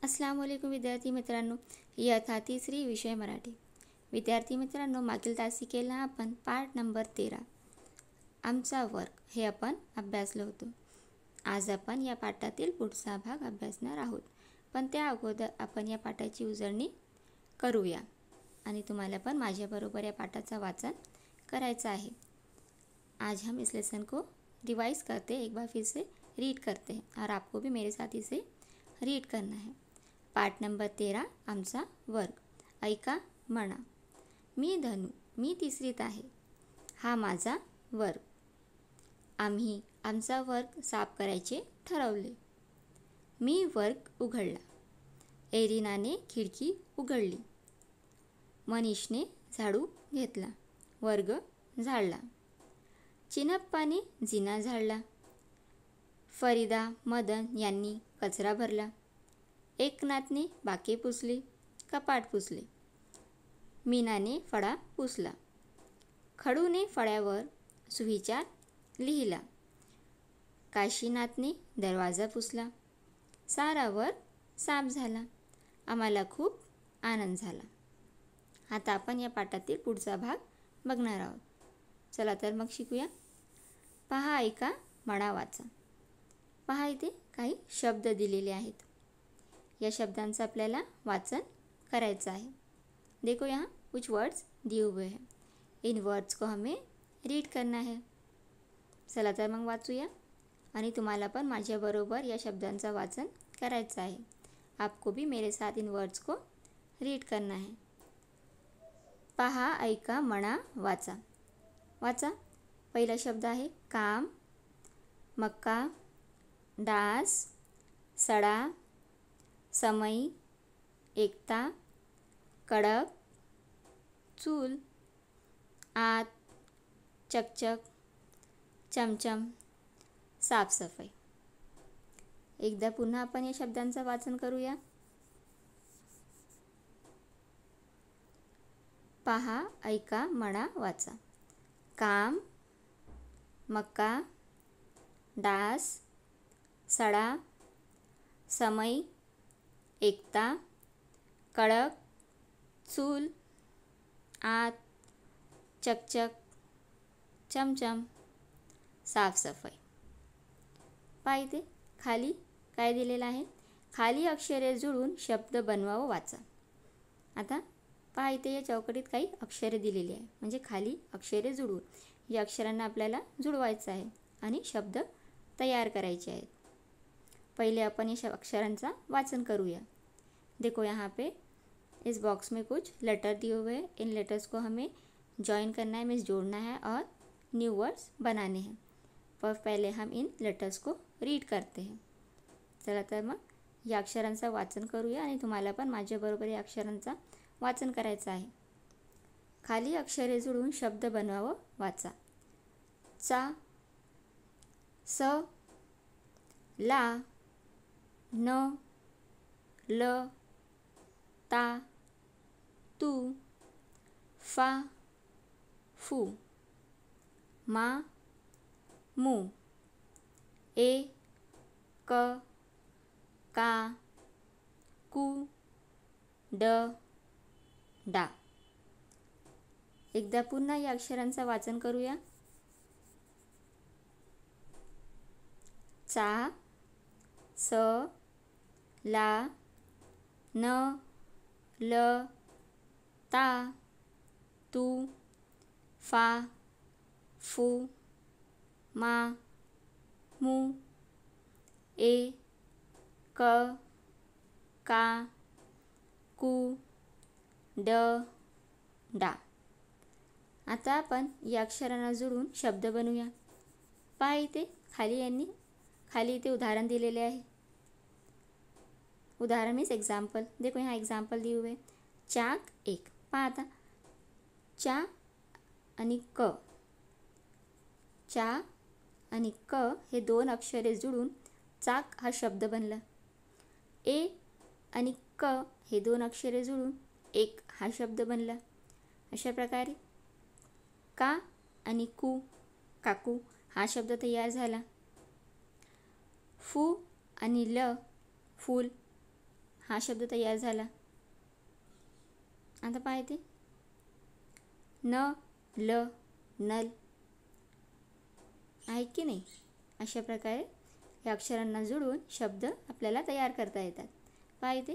अस्सलाम वालेकुम विद्यार्थी मित्रांनो, इयत्ता तिसरी विषय मराठी. विद्यार्थी मित्रांनो, मागील तासिकेला आपण पाठ नंबर 13 आमचा वर्ग हे आपण अभ्यासलो होतो. आज आपण या पाठातील पुढचा भाग अभ्यासणार आहोत. पण त्या अगोदर आपण या पाठाची उजळणी करूया आणि तुम्हाला पण माझ्याबरोबर या पाठाचा वाचन करायचा आहे. आज हम इस लेसन को रिवाइज करते, एक बार फिर से रीड करते हैं और आपको भी मेरे साथ इसे रीड करना है. पाठ नंबर 13 आमचा वर्ग. ऐका म्हणा. मी धनु, मी तिसरीत आहे. हा माझा वर्ग. आम्ही आमचा वर्ग साफ करायचे ठरवले. मी वर्ग उघडला. एरिनाने खिडकी उघडली. मनीषने झाडू घेतला. वर्ग झाडला. चिनप्पाने जिना झाडला. फरीदा, मदन यांनी कचरा भरला. एकनाथने बाके पुसले, कपाट पुसले. मीनाने फळा पुसला. खडूने फळ्यावर सुविचार लिहिला. काशीनाथने दरवाजा पुसला. सारावर साफ झाला. आम्हाला खूप आनंद झाला. आता आपण या पाठातील पुढचा भाग बघणार आहोत. चला तर मग शिकूया. पहा, ऐका, म्हणा, वाचा. पहा, इथे काही शब्द दिलेले आहेत. या शब्दांचं आपल्याला वाचन करायचं आहे. देखो यहाँ कुछ वर्ड्स दिए हुए हैं. इन वर्ड्स को हमें रीड करना है. चला तर मग वाचूया आणि तुम्हाला पण माझ्याबरोबर या शब्दांचं वाचन करायचं आहे. आपको भी मेरे साथ इन वर्ड्स को रीड करना है. पहा, ऐका, म्हणा, वाचा. वाचा. पहिला शब्द आहे काम, मक्का, डास, सडा, समय, एकता, कडक, चूल, आत, चकचक, चमचम, साफसफाई. एकदा पुन्हा आपण या शब्दांचं वाचन करूया. पहा, ऐका, म्हणा, वाचा. काम, मक्का, डास, सडा, समय, एकता, कडक, चूल, आत, चकचक, चमचम, साफसफाई. पाहिजे खाली काय दिलेलं आहे. खाली अक्षरे जुळून शब्द बनवा व वाचा. आता पहा, इथे या चौकटीत काही अक्षरे दिलेली आहे. म्हणजे खाली अक्षरे जुळवून या अक्षरांना आपल्याला जुळवायचं आहे आणि शब्द तयार करायचे आहेत. पहले अपन ये अक्षरांचा वाचन करूया. देखो यहाँ पे इस बॉक्स में कुछ लेटर दिए हुए हैं. इन लेटर्स को हमें जॉइन करना है, मीन्स जोड़ना है और न्यू वर्ड्स बनाने हैं. पर पहले हम इन लेटर्स को रीड करते हैं. चला तर मग या अक्षरांचं वाचन करूया आणि तुम्हाला पण माझ्याबरोबर या अक्षरांचा वाचन करायचं आहे. खाली अक्षरे जुळून शब्द बनवा व वाचा. चा, स, ला, न, ल, ता, तू, फा, फू, मा, मू, ए, क, का, कू, ड, डा. एकदा पुन्हा या अक्षरांचं वाचन करूया. चा, स, ला, न, ल, ता, तू, फा, फू, मा, मू, ए, क, का, कू, ड, डा. आता आपण या अक्षरांना जोडून शब्द बनवूया. पहा, इथे खाली इथे उदाहरण दिलेले आहे. उदाहरण मीन्स एग्जाम्पल. देखो यहाँ एग्जाम्पल दिए हुए. चाक एक. पहा आता, चा आणि क, चा आणि क हे दोन अक्षरे जुळून चाक हा शब्द बनला. ए आणि क हे दोन अक्षरे जुळून एक हा शब्द बनला. अशा प्रकारे का आणि कू, काकू हा शब्द तयार झाला. फू आणि ल, फूल हा शब्द तयार झाला. आता पहा इथे न ल नल आहे की नाही. अशा प्रकारे या अक्षरांना जोडून शब्द आपल्याला तयार करता येतात. पहा इथे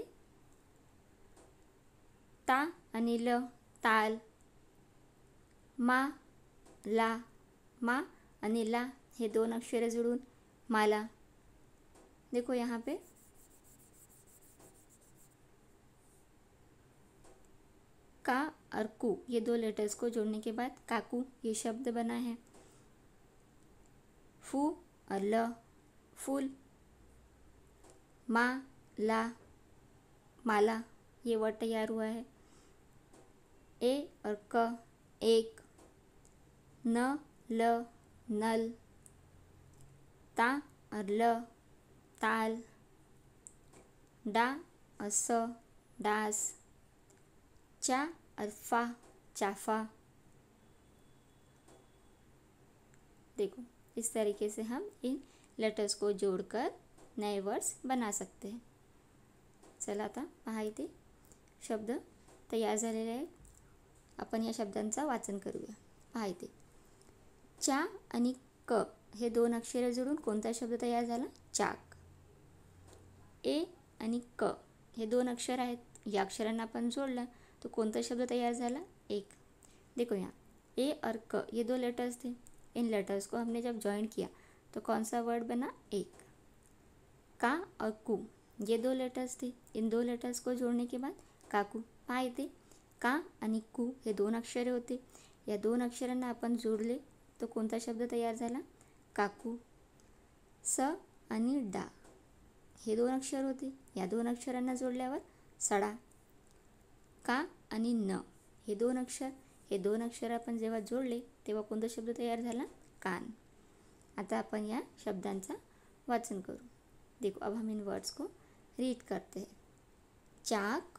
ता आणि ल ताल, मा ला मा आणि ला हे दोन अक्षरे जोड़ून माला. देखो यहाँ पे का और कु ये दो लेटर्स को जोड़ने के बाद काकू ये शब्द बना है. फू और ल फूल, मा ला माला ये वर्ड तैयार हुआ है. ए और क एक, न ल नल, ता और ल ताल, डा और स डास, चा और फा चाफा. देखो इस तरीके से हम इन लेटर्स को जोड़कर नए वर्ड्स बना सकते हैं. चला आता पहा इथे शब्द तयार झालेले आहेत. आपण या शब्दांचा वाचन करूया. पहा इथे चा आणि क हे दोन अक्षरे जोडून कोणता शब्द तयार झाला? चाक. ए आणि क हे दोन अक्षर आहेत. या अक्षरांना आपण जोड़ला तो कोणता शब्द तैयार झाला? एक. देखो यहाँ ए और क ये दो लेटर्स थे. इन लेटर्स को हमने जब ज्वाइन किया तो कौन सा वर्ड बना? एक. का और कु ये दो लेटर्स थे. इन दो लेटर्स को जोड़ने के बाद काकू. पहा इथे का आणि कु हे दोन अक्षरे होते. या दोन अक्षरांना आपण जोडले तो कोणता शब्द तयार झाला? काकू. स आणि डा हे दोन अक्षर होते. या दोन अक्षरांना जोडल्यावर सडा. का आणि न हे दोन अक्षर आपण जेव्हा जोडले तेव्हा कोणता शब्द तयार झाला? कान. आता आपण या शब्दांचा वाचन करू. देखो अब हम इन वर्ड्स को रीड करते हैं. चाक,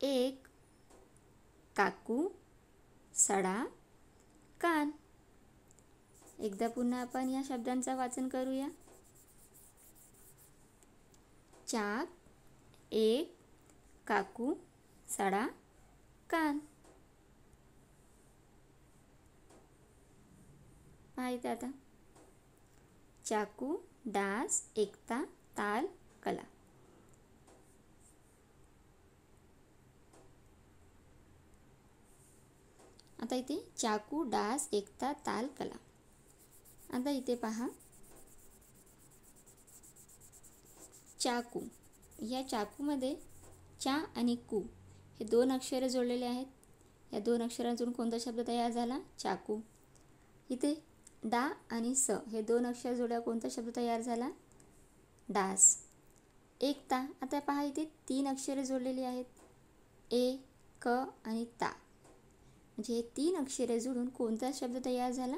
एक, काकू, सडा, कान. एकदा पुन्हा आपण या शब्दांचा वाचन करूया. चाक, एक, काकू, सडा, कान. पहा इथे आता चाकू, डास, एकता, ताल, कला. आता इथे चाकू, डास, एकता, ताल, कला. आता इथे पहा चाकू. या चाकूमध्ये चा आणि कू हे दोन अक्षरे जोडलेले आहेत. या दोन अक्षरांतून कोणता शब्द तयार झाला? चाकू. इथे डा आणि स हे दोन अक्षर जोड्या कोणता शब्द तयार झाला? डास. एकता. आता पहा इथे तीन अक्षरे जोडलेली आहेत. ए, क आणि ता. म्हणजे हे तीन अक्षरे जोडून कोणता शब्द तयार झाला?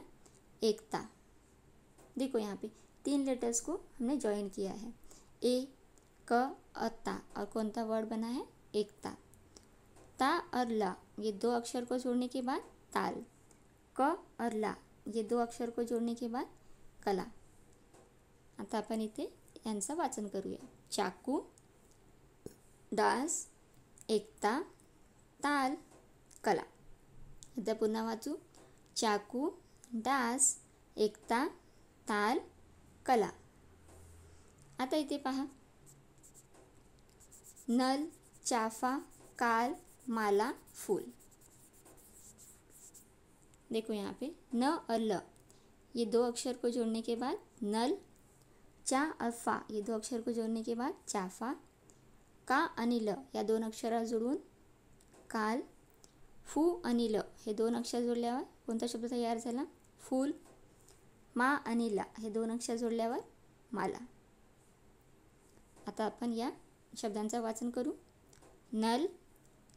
एकता. देखो यहाँ पे तीन लेटर्स को हमने ज्वाइन किया है. ए, क और ता और कौन सा वर्ड बना है? एकता. ता और ला ये दो अक्षर को जोड़ने के बाद ताल. क और ला ये दो अक्षर को जोड़ने के बाद कला. आता आपण इथे यांचं वाचन करूया. चाकू, डास, एकता, ताल, कला. एकदा पुन्हा वाचू. चाकू, डास, एकता, ताल, कला. आता इथे पहा नल, चाफा, काल, माला, फूल. देखो यहाँ पे न और ल ये दो अक्षर को जोड़ने के बाद नल, चा और फा ये दो अक्षर को जोड़ने के बाद चाफा, का आणि ल या दोन अक्षरा जोडून काल, फू आणि ल हे दोन अक्षर जोडल्यावर कोणता शब्द तयार झाला? फूल. मा आणि ला हे दोन अक्षर जोडल्यावर माला. आता आपण या शब्दांचं वाचन करू. नल,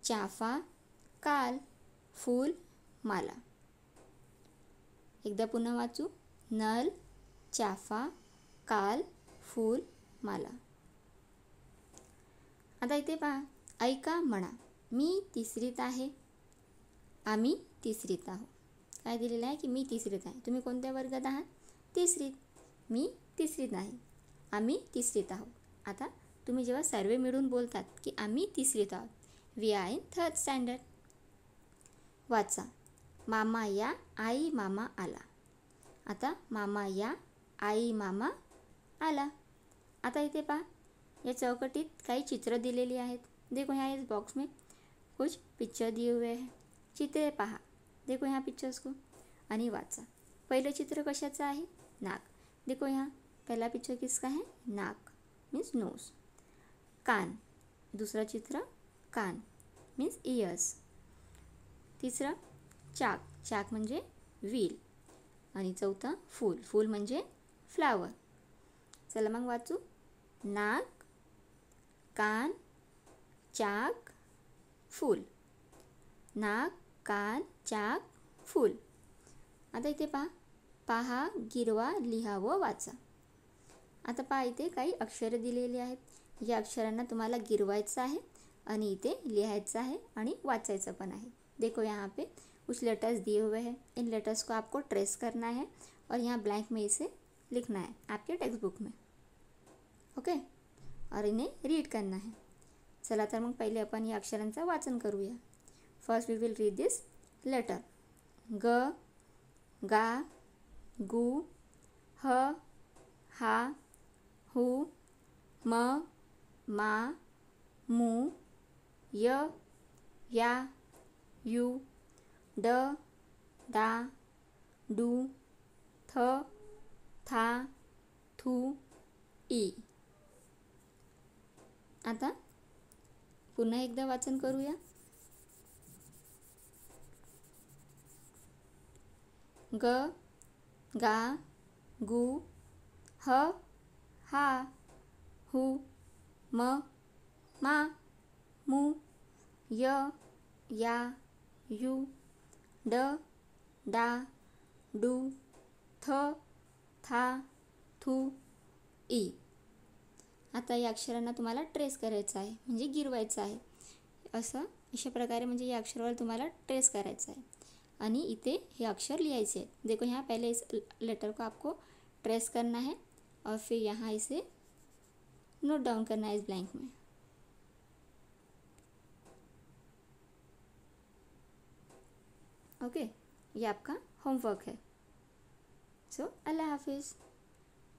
चाफा, काल, फूल, माला. एकदा पुन्हा वाचू. नल, चाफा, काल, फूल, माला. आता इथे पहा ऐका म्हणा. मी तिसरीत आहे. आम्ही तिसरीत आहोत. काय दिलेलं आहे की मी तिसरीत आहे. तुम्ही कोणत्या वर्गात आहात? तिसरीत. मी तिसरीत आहे. आम्ही तिसरीत आहोत. आता तुम्ही जेव्हा सर्व मिळून बोलतात की आम्ही तिसरीत आहोत, we are in third standard. वाचा. मामा या, आई मामा आला. आता मामा या, आई मामा आला. आता इथे पहा, या चौकटीत काही चित्र दिलेली आहेत. देखो यहाँ इस बॉक्स में कुछ पिक्चर दिए हुए हैं. चित्रे पहा. देखो यहाँ पिक्चर्स को आणि वाचा. पहिलं चित्र कशाचं आहे? नाक. देखो यहाँ पहला पिक्चर किसका है? नाक मीन्स नोज. कान. दुसरा चित्र कान मीन्स इयर्स. तिसरं चाक. चाक म्हणजे व्हील. आणि चौथा फूल. फूल म्हणजे फ्लावर. चला मग वाचू. नाक, कान, चाक, फूल. नाक, कान, चाक, फूल. आता इथे पहा, गिरवा, लिहा व वाचा. आता पहा, इथे काही अक्षरे दिलेली आहेत. या अक्षरांना तुम्हाला गिरवायचं आहे आणि इथे लिहायचं आहे आणि वाचायचं पण आहे. देखो यहाँ पे कुछ लेटर्स दिए हुए हैं. इन लेटर्स को आपको ट्रेस करना है और यहाँ ब्लैंक में इसे लिखना है आपके टेक्स्ट बुक में. ओके. और इन्हें रीड करना है. चला तर मग पहिले आपण या अक्षरांचं वाचन करूया. First we will read this letter. ग, गा, गु, ह, हा, हु, म, मा, मू, य, या, यू, ड, दा, डू, थ, था, थू, ई. आता पुन्हा एकदा वाचन करूया. ग, गा, गु, ह, हा, हु, म, मा, मू, य, या, यू, ड, डा, डू, थ, था, थू, ई. आता या अक्षरांना तुम्हाला ट्रेस करायचं आहे म्हणजे गिरवायचं आहे. अशा प्रकारे म्हणजे या अक्षरावर तुम्हाला ट्रेस करायचं आहे आणि इथे हे अक्षर लिहायचे आहेत. देखो यहाँ पहले इस लेटर को आपको ट्रेस करना है और फिर यहाँ इसे नोट डाउन करना है इस ब्लैंक में. ओके. ये आपका होमवर्क है. सो अल्लाह हाफिज़.